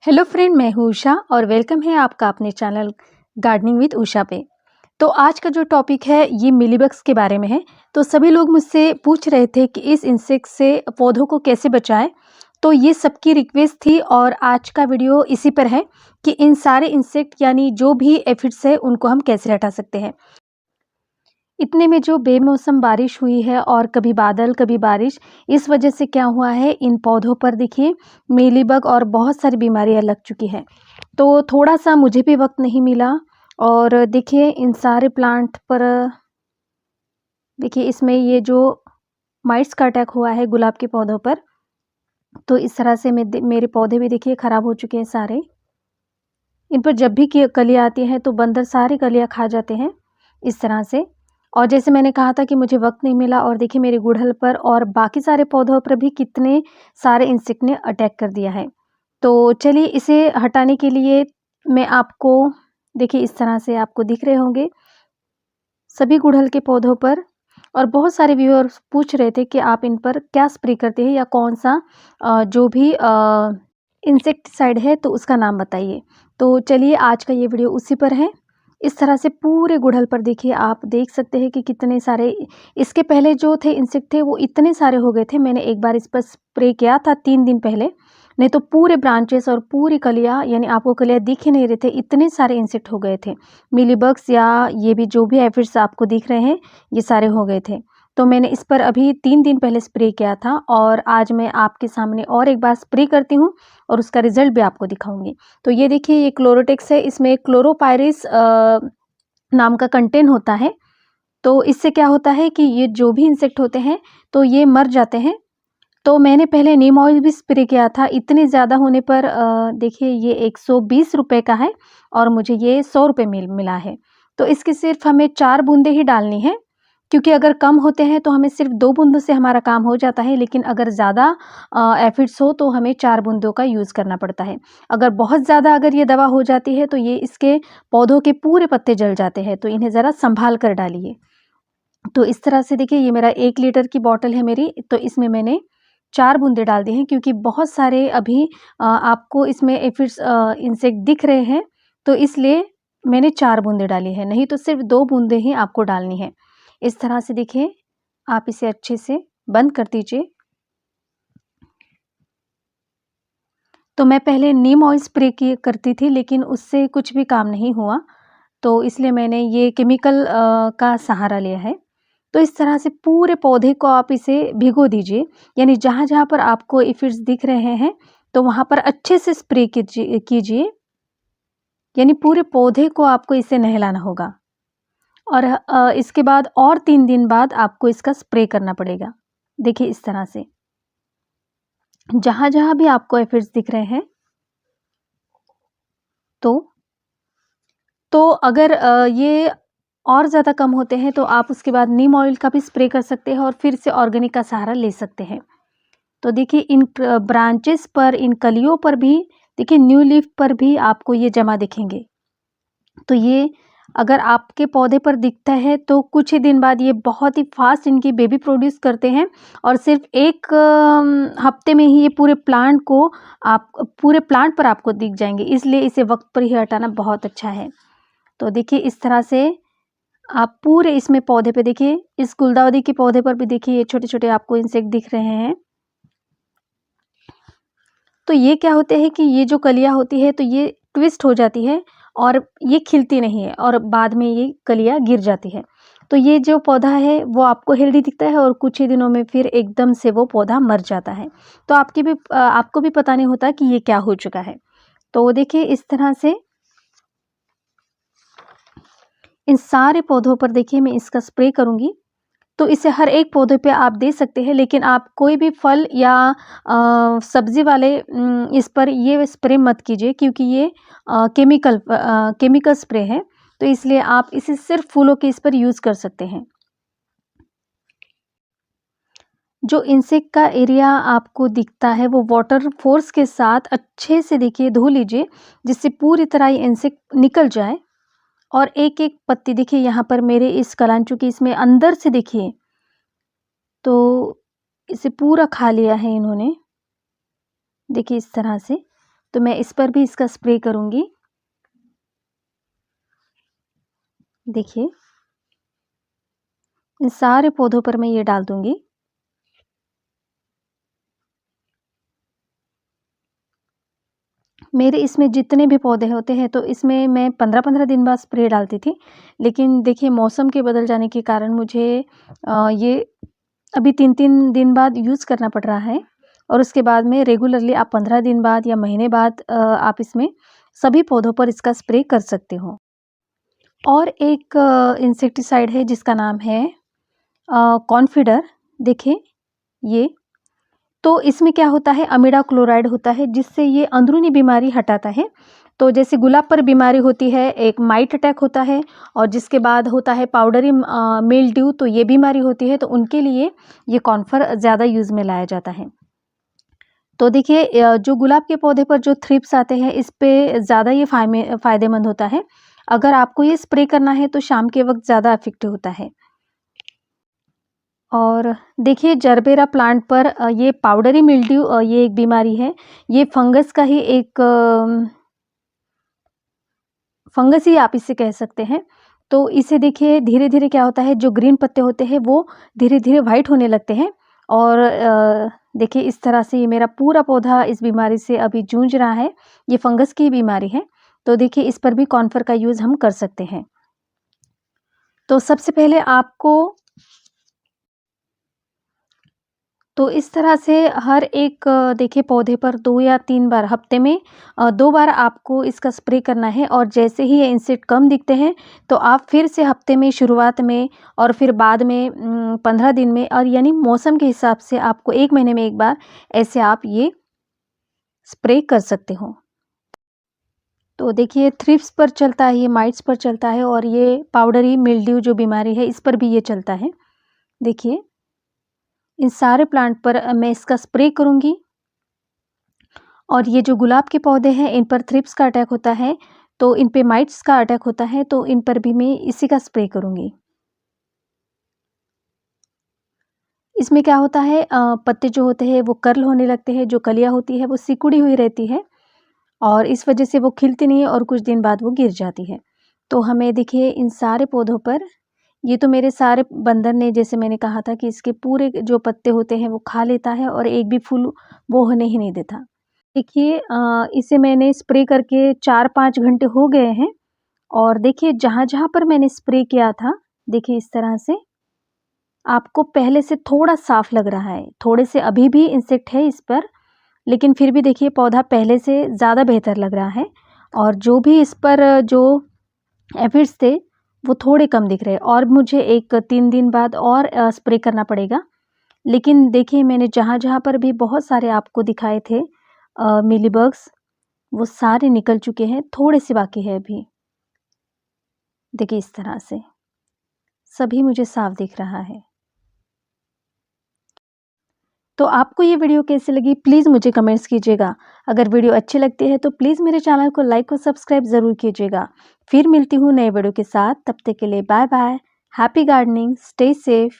Hello friend, मैं हूँ उषा और वेलकम है आपका अपने चैनल गार्डनिंग विद उषा पे। तो आज का जो टॉपिक है ये मिलीबग्स के बारे में है। तो सभी लोग मुझसे पूछ रहे थे कि इस इंसेक्ट से पौधों को कैसे बचाएं। तो ये सबकी रिक्वेस्ट थी और आज का वीडियो इसी पर है कि इन सारे इंसेक्ट यानी जो भी एफिड्स है उनको हम कैसे हटा सकते हैं। इतने में जो बेमौसम बारिश हुई है और कभी बादल कभी बारिश, इस वजह से क्या हुआ है, इन पौधों पर देखिए मीलीबग और बहुत सारी बीमारियां लग चुकी हैं। तो थोड़ा सा मुझे भी वक्त नहीं मिला और देखिए इन सारे प्लांट पर देखिए इसमें ये जो माइट्स का अटैक हुआ है गुलाब के पौधों पर। तो इस तरह से मेरे पौधे भी देखिए ख़राब हो चुके हैं सारे। इन पर जब भी कलियाँ आती हैं तो बंदर सारी कलियाँ खा जाते हैं इस तरह से। और जैसे मैंने कहा था कि मुझे वक्त नहीं मिला और देखिए मेरे गुड़हल पर और बाकी सारे पौधों पर भी कितने सारे इंसेक्ट ने अटैक कर दिया है। तो चलिए इसे हटाने के लिए मैं आपको देखिए इस तरह से आपको दिख रहे होंगे सभी गुड़हल के पौधों पर। और बहुत सारे व्यूअर्स पूछ रहे थे कि आप इन पर क्या स्प्रे करते हैं या कौन सा जो भी इंसेक्टिसाइड है तो उसका नाम बताइए। तो चलिए आज का ये वीडियो उसी पर है। इस तरह से पूरे गुड़हल पर देखिए आप देख सकते हैं कि कितने सारे, इसके पहले जो थे इंसेक्ट थे वो इतने सारे हो गए थे। मैंने एक बार इस पर स्प्रे किया था 3 दिन पहले, नहीं तो पूरे ब्रांचेस और पूरी कलियाँ यानी आपको कलियाँ दिख ही नहीं रहे थे, इतने सारे इंसेक्ट हो गए थे। मिलीबग्स या ये भी जो भी एफिड्स आपको दिख रहे हैं ये सारे हो गए थे। तो मैंने इस पर अभी 3 दिन पहले स्प्रे किया था और आज मैं आपके सामने और एक बार स्प्रे करती हूँ और उसका रिजल्ट भी आपको दिखाऊंगी। तो ये देखिए ये क्लोरोटेक्स है, इसमें क्लोरोपायरिस नाम का कंटेंट होता है। तो इससे क्या होता है कि ये जो भी इंसेक्ट होते हैं तो ये मर जाते हैं। तो मैंने पहले नीम ऑयल भी स्प्रे किया था, इतने ज़्यादा होने पर देखिए ये 120 रुपये का है और मुझे ये 100 रुपये मिला है। तो इसकी सिर्फ हमें 4 बूंदें ही डालनी है, क्योंकि अगर कम होते हैं तो हमें सिर्फ 2 बूंदों से हमारा काम हो जाता है, लेकिन अगर ज़्यादा एफिड्स हो तो हमें 4 बूंदों का यूज़ करना पड़ता है। अगर बहुत ज़्यादा अगर ये दवा हो जाती है तो ये इसके पौधों के पूरे पत्ते जल जाते हैं, तो इन्हें ज़रा संभाल कर डालिए। तो इस तरह से देखिए ये मेरा 1 लीटर की बॉटल है मेरी, तो इसमें मैंने 4 बूंदे डाल दी हैं, क्योंकि बहुत सारे अभी आपको इसमें एफिड्स इंसेक्ट दिख रहे हैं, तो इसलिए मैंने 4 बूंदे डाली हैं, नहीं तो सिर्फ 2 बूंदे ही आपको डालनी है। इस तरह से देखिए आप इसे अच्छे से बंद कर दीजिए। तो मैं पहले नीम ऑयल स्प्रे करती थी, लेकिन उससे कुछ भी काम नहीं हुआ, तो इसलिए मैंने ये केमिकल का सहारा लिया है। तो इस तरह से पूरे पौधे को आप इसे भिगो दीजिए, यानी जहाँ-जहाँ पर आपको एफिड्स दिख रहे हैं तो वहाँ पर अच्छे से स्प्रे कीजिए, यानी पूरे पौधे को आपको इसे नहलाना होगा। और इसके बाद और 3 दिन बाद आपको इसका स्प्रे करना पड़ेगा। देखिए इस तरह से जहाँ-जहाँ भी आपको एफिड्स दिख रहे हैं तो अगर ये और ज़्यादा कम होते हैं तो आप उसके बाद नीम ऑयल का भी स्प्रे कर सकते हैं और फिर से ऑर्गेनिक का सहारा ले सकते हैं। तो देखिए इन ब्रांचेस पर, इन कलियों पर भी देखिए, न्यू लीफ पर भी आपको ये जमा दिखेंगे। तो ये अगर आपके पौधे पर दिखता है तो कुछ ही दिन बाद ये बहुत ही फास्ट इनकी बेबी प्रोड्यूस करते हैं और सिर्फ एक हफ्ते में ही ये पूरे प्लांट पर आपको दिख जाएंगे, इसलिए इसे वक्त पर ही हटाना बहुत अच्छा है। तो देखिए इस तरह से आप पूरे इसमें पौधे पे देखिए, इस गुलदाउदी के पौधे पर भी देखिए ये छोटे-छोटे आपको इंसेक्ट दिख रहे हैं। तो ये क्या होते हैं कि ये जो कलियाँ होती है तो ये ट्विस्ट हो जाती है और ये खिलती नहीं है और बाद में ये कलियाँ गिर जाती है। तो ये जो पौधा है वो आपको हेल्दी दिखता है और कुछ ही दिनों में फिर एकदम से वो पौधा मर जाता है। तो आपको भी पता नहीं होता कि ये क्या हो चुका है। तो देखिए इस तरह से इन सारे पौधों पर देखिए मैं इसका स्प्रे करूँगी। तो इसे हर एक पौधे पे आप दे सकते हैं, लेकिन आप कोई भी फल या सब्ज़ी वाले इस पर ये स्प्रे मत कीजिए, क्योंकि ये केमिकल स्प्रे है। तो इसलिए आप इसे सिर्फ फूलों के इस पर यूज़ कर सकते हैं। जो इंसेक्ट का एरिया आपको दिखता है वो वाटर फोर्स के साथ अच्छे से देखिए धो लीजिए, जिससे पूरी तरह ये इंसेक्ट निकल जाए। और एक-एक पत्ती देखिए यहाँ पर मेरे इस कलांचू की इसमें अंदर से देखिए, तो इसे पूरा खा लिया है इन्होंने। देखिए इस तरह से तो मैं इस पर भी इसका स्प्रे करूँगी। देखिए, इन सारे पौधों पर मैं ये डाल दूँगी। मेरे इसमें जितने भी पौधे होते हैं तो इसमें मैं 15-15 दिन बाद स्प्रे डालती थी। लेकिन देखिए मौसम के बदल जाने के कारण मुझे ये अभी 3-3 दिन बाद यूज़ करना पड़ रहा है और उसके बाद में रेगुलरली आप 15 दिन बाद या महीने बाद आप इसमें सभी पौधों पर इसका स्प्रे कर सकते हो। और एक इंसेक्टिसाइड है जिसका नाम है कॉन्फिडर। देखिए ये, तो इसमें क्या होता है, अमीडा क्लोराइड होता है जिससे ये अंदरूनी बीमारी हटाता है। तो जैसे गुलाब पर बीमारी होती है, एक माइट अटैक होता है और जिसके बाद होता है पाउडरी मिल्ड्यू, तो ये बीमारी होती है, तो उनके लिए ये कॉन्फर ज़्यादा यूज़ में लाया जाता है। तो देखिए जो गुलाब के पौधे पर जो थ्रिप्स आते हैं इस पे ज़्यादा ये फ़ायदेमंद होता है। अगर आपको ये स्प्रे करना है तो शाम के वक़्त ज़्यादा इफ़ेक्टिव होता है। और देखिए जरबेरा प्लांट पर ये पाउडरी मिल्ड्यू ये एक बीमारी है। ये फंगस का ही एक फंगस ही आप इसे कह सकते हैं। तो इसे देखिए धीरे-धीरे क्या होता है, जो ग्रीन पत्ते होते हैं वो धीरे-धीरे व्हाइट होने लगते हैं और देखिए इस तरह से ये मेरा पूरा पौधा इस बीमारी से अभी जूझ रहा है। ये फंगस की बीमारी है। तो देखिए इस पर भी कॉन्फर का यूज़ हम कर सकते हैं। तो सबसे पहले आपको, तो इस तरह से हर एक देखिए पौधे पर 2 या 3 बार हफ्ते में 2 बार आपको इसका स्प्रे करना है और जैसे ही ये इंसेक्ट कम दिखते हैं तो आप फिर से हफ्ते में शुरुआत में और फिर बाद में 15 दिन में, और यानी मौसम के हिसाब से आपको 1 महीने में 1 बार ऐसे आप ये स्प्रे कर सकते हो। तो देखिए थ्रिप्स पर चलता है, ये माइट्स पर चलता है और ये पाउडरी मिल्ड्यू जो बीमारी है इस पर भी ये चलता है। देखिए इन सारे प्लांट पर मैं इसका स्प्रे करूँगी। और ये जो गुलाब के पौधे हैं इन पर थ्रिप्स का अटैक होता है, तो इन पे माइट्स का अटैक होता है, तो इन पर भी मैं इसी का स्प्रे करूँगी। इसमें क्या होता है, पत्ते जो होते हैं वो कर्ल होने लगते हैं, जो कलियाँ होती है वो सिकुड़ी हुई रहती है और इस वजह से वो खिलती नहीं है और कुछ दिन बाद वो गिर जाती है। तो हमें देखिए इन सारे पौधों पर, ये तो मेरे सारे बंदर ने, जैसे मैंने कहा था कि इसके पूरे जो पत्ते होते हैं वो खा लेता है और एक भी फूल वो होने ही नहीं देता। देखिए इसे मैंने स्प्रे करके 4-5 घंटे हो गए हैं और देखिए जहाँ-जहाँ पर मैंने स्प्रे किया था, देखिए इस तरह से आपको पहले से थोड़ा साफ लग रहा है। थोड़े से अभी भी इंसेक्ट है इस पर, लेकिन फिर भी देखिए पौधा पहले से ज़्यादा बेहतर लग रहा है और जो भी इस पर जो एफिड्स थे वो थोड़े कम दिख रहे हैं और मुझे एक 3 दिन बाद और स्प्रे करना पड़ेगा। लेकिन देखिए मैंने जहाँ-जहाँ पर भी बहुत सारे आपको दिखाए थे मिलीबग्स, वो सारे निकल चुके हैं, थोड़े से बाकी है अभी। देखिए इस तरह से सभी मुझे साफ दिख रहा है। तो आपको ये वीडियो कैसी लगी प्लीज़ मुझे कमेंट्स कीजिएगा। अगर वीडियो अच्छी लगती है तो प्लीज़ मेरे चैनल को लाइक और सब्सक्राइब ज़रूर कीजिएगा। फिर मिलती हूँ नए वीडियो के साथ, तब तक के लिए bye bye. Happy gardening, stay safe.